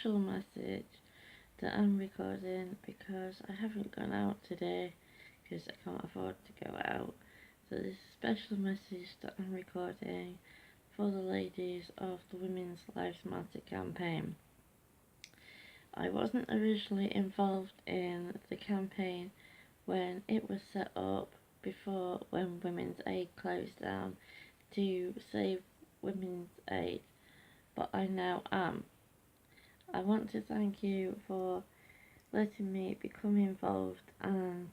special message that I'm recording because I haven't gone out today because I can't afford to go out. So this is a special message that I'm recording for the ladies of the Women's Lives Matter campaign. I wasn't originally involved in the campaign when it was set up before, when Women's Aid closed down to save Women's Aid, but I now am. I want to thank you for letting me become involved and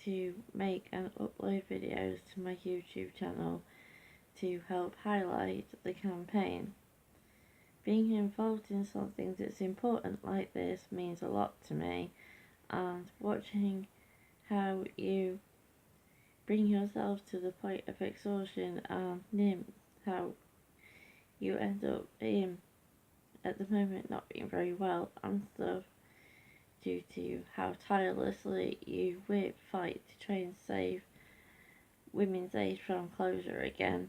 to make and upload videos to my YouTube channel to help highlight the campaign. Being involved in something that's important like this means a lot to me, and watching how you bring yourself to the point of exhaustion and how you end up at the moment not being very well and stuff due to how tirelessly you fight to try and save Women's Aid from closure again.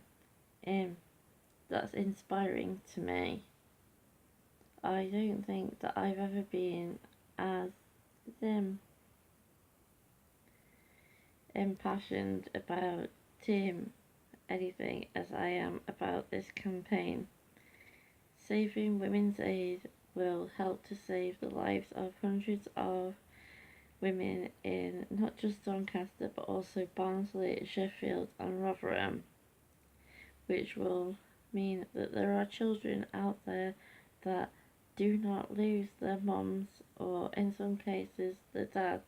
That's inspiring to me. I don't think that I've ever been as impassioned about anything as I am about this campaign. Saving Women's Aid will help to save the lives of hundreds of women in not just Doncaster but also Barnsley, Sheffield and Rotherham, which will mean that there are children out there that do not lose their mums, or in some cases their dads,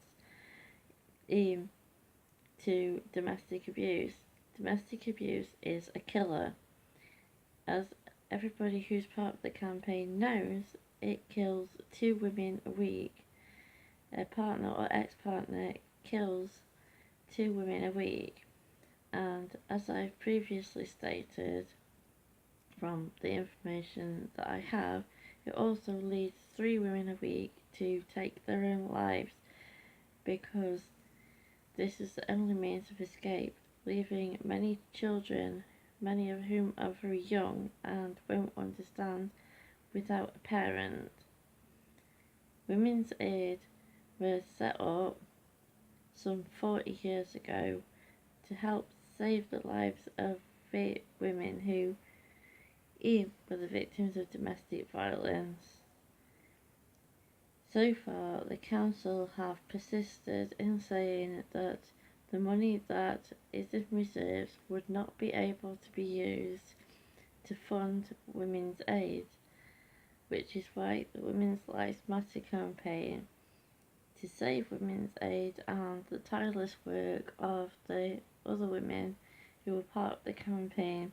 to domestic abuse. Domestic abuse is a killer. As everybody who's part of the campaign knows, it kills 2 women a week. A partner or ex-partner kills 2 women a week. And as I've previously stated, from the information that I have, it also leads 3 women a week to take their own lives, because this is the only means of escape, leaving many children, many of whom are very young and won't understand, without a parent. Women's Aid was set up some 40 years ago to help save the lives of women who were the victims of domestic violence. So far, the council have persisted in saying that the money that is in reserves would not be able to be used to fund Women's Aid, which is why the Women's Lives Matter campaign to save Women's Aid and the tireless work of the other women who were part of the campaign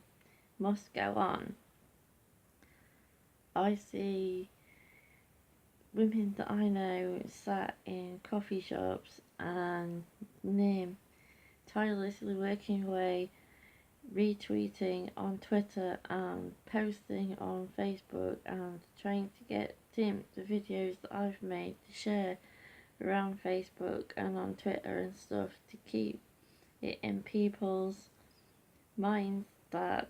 must go on. I see women that I know sat in coffee shops and tirelessly working away, retweeting on Twitter and posting on Facebook and trying to get the videos that I've made to share around Facebook and on Twitter and stuff, to keep it in people's minds that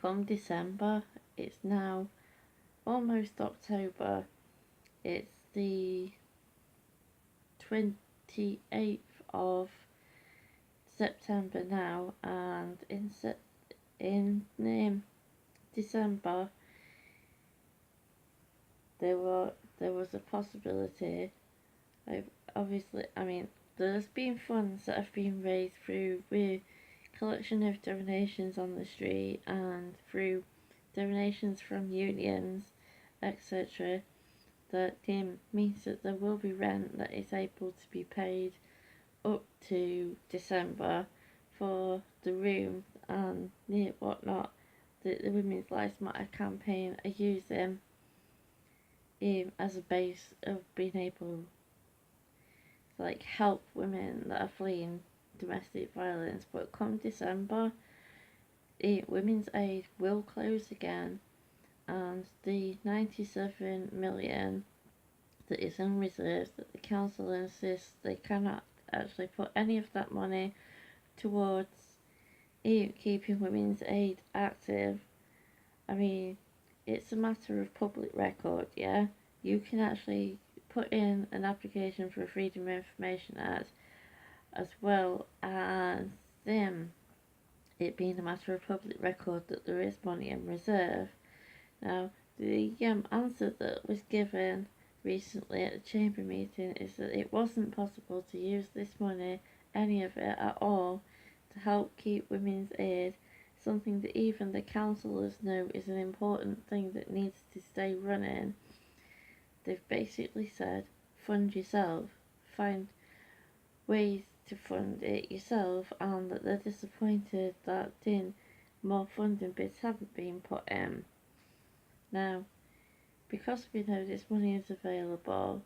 come December, it's now almost October, it's the 28th of September now, and in December there was a possibility. There's been funds that have been raised through collection of donations on the street and through donations from unions, etc., that means that there will be rent that is able to be paid up to December for the room and whatnot that the Women's Lives Matter campaign are using as a base of being able to help women that are fleeing domestic violence. But come December, Women's Aid will close again, and the 97 million that is in reserve, that the council insists they cannot actually put any of that money towards keeping Women's Aid active. it's a matter of public record, yeah? You can actually put in an application for a Freedom of Information Act as well as it being a matter of public record that there is money in reserve. Now, the answer that was given recently at the Chamber meeting is that it wasn't possible to use this money, any of it at all, to help keep women's aid, something that even the councillors know is an important thing that needs to stay running. They've basically said, fund yourself, find ways to fund it yourself, and that they're disappointed that more funding bits haven't been put in. Now, because we know this money is available,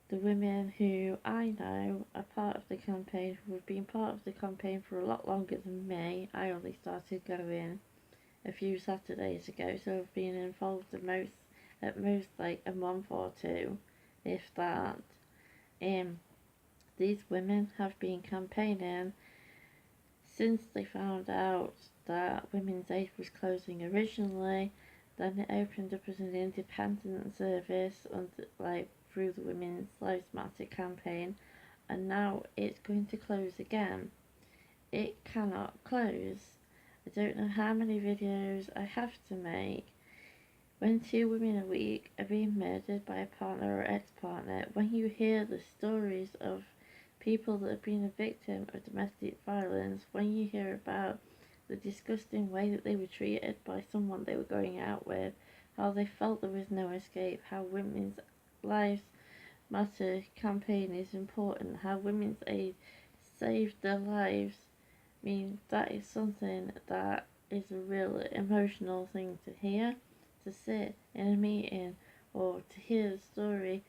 the women who I know are part of the campaign, who have been part of the campaign for a lot longer than me, I only started going a few Saturdays ago, so I've been involved at most like a month or two, if that. These women have been campaigning since they found out that Women's Aid was closing originally. Then it opened up as an independent service through the Women's Lives Matter campaign, and now it's going to close again. It cannot close. I don't know how many videos I have to make. When 2 women a week are being murdered by a partner or ex-partner, when you hear the stories of people that have been a victim of domestic violence, when you hear about the disgusting way that they were treated by someone they were going out with, how they felt there was no escape, how Women's Lives Matter campaign is important, how Women's Aid saved their lives, I mean, that is something that is a real emotional thing to hear, to sit in a meeting, or to hear the story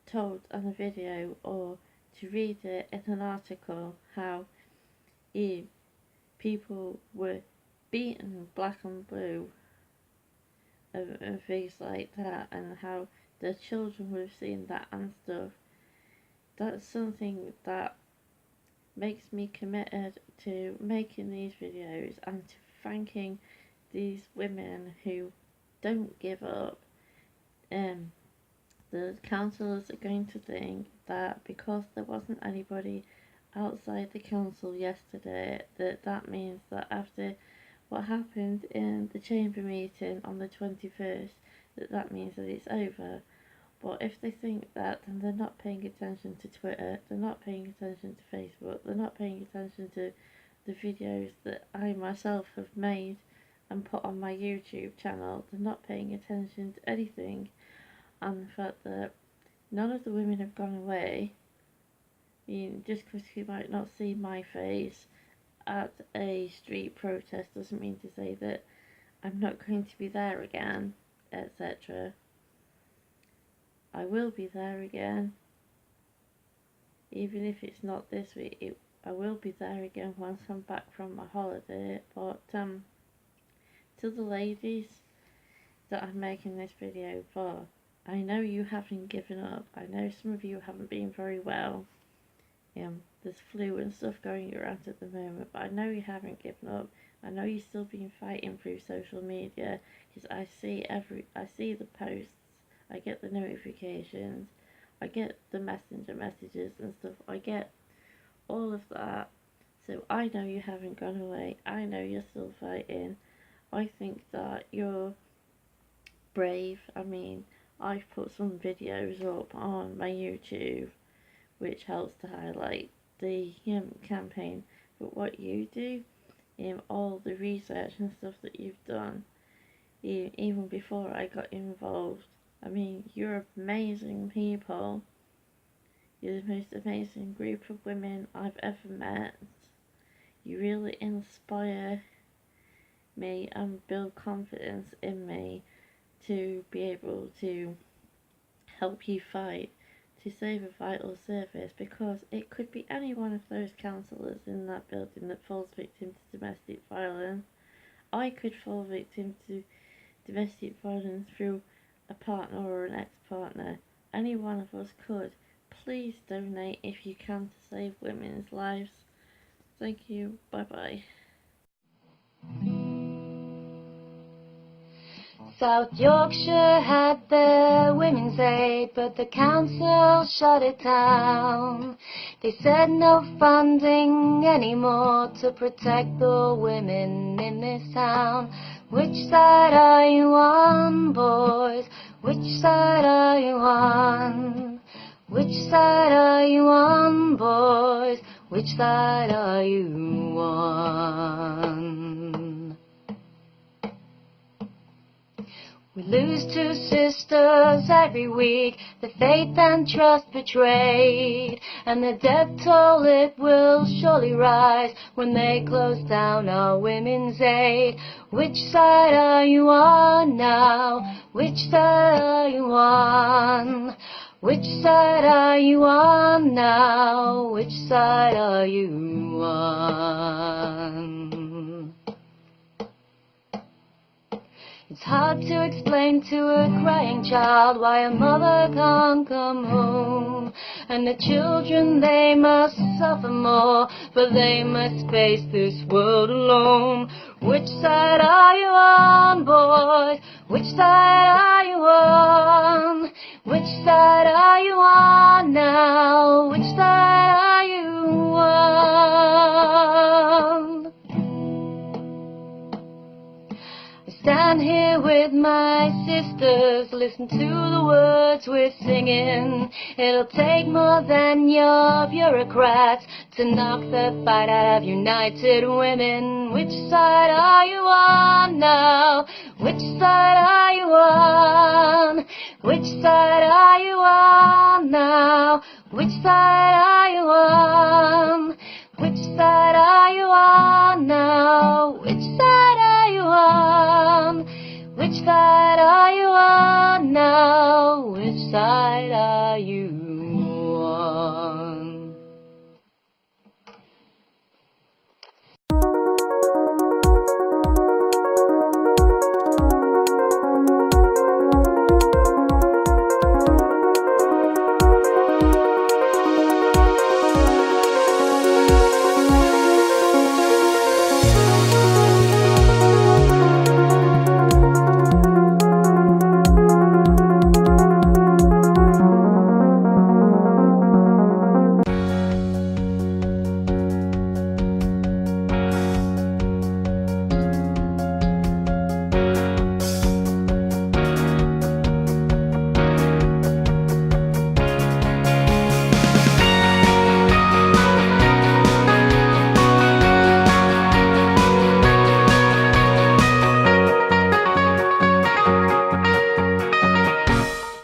told on a video, or to read it in an article, how people were beaten black and blue and things like that, and how their children would have seen that and stuff. That's something that makes me committed to making these videos and to thanking these women who don't give up. The councillors are going to think that because there wasn't anybody outside the council yesterday, that means that after what happened in the chamber meeting on the 21st, that means that it's over. But if they think that, then they're not paying attention to Twitter, they're not paying attention to Facebook, they're not paying attention to the videos that I myself have made and put on my YouTube channel, they're not paying attention to anything. And the fact that none of the women have gone away, I mean, just because you might not see my face at a street protest doesn't mean to say that I'm not going to be there again, etc. I will be there again, even if it's not this week. I will be there again once I'm back from my holiday. But to the ladies that I'm making this video for, I know you haven't given up. I know some of you haven't been very well. There's flu and stuff going around at the moment, but I know you haven't given up. I know you've still been fighting through social media, because I see the posts, I get the notifications, I get the messenger messages and stuff, I get all of that. So I know you haven't gone away. I know you're still fighting. I think that you're brave. I mean, I've put some videos up on my YouTube which helps to highlight the campaign, but what you do, all the research and stuff that you've done, even before I got involved, I mean, you're amazing people. You're the most amazing group of women I've ever met. You really inspire me and build confidence in me to be able to help you fight to save a vital service, because it could be any one of those councillors in that building that falls victim to domestic violence. I could fall victim to domestic violence through a partner or an ex-partner. Any one of us could. Please donate if you can to save women's lives. Thank you. Bye bye. South Yorkshire had their Women's Aid, but the council shut it down. They said no funding anymore to protect the women in this town. Which side are you on, boys? Which side are you on? Which side are you on, boys? Which side are you on? We lose 2 sisters every week, the faith and trust betrayed, and the death toll, it will surely rise when they close down our Women's Aid. Which side are you on now? Which side are you on? Which side are you on now? Which side are you on? It's hard to explain to a crying child why a mother can't come home, and the children, they must suffer more, but they must face this world alone. Which side are you on, boys? Which side are you on? Which side are you on now? Which side are you on? I stand here with my sisters, listen to the words we're singing. It'll take more than your bureaucrats to knock the fight out of united women. Which side are you on now? Which side are you on? Which side are you on now? Which side are you on? Which side are you on now? Which side are you on? Which side are you on now?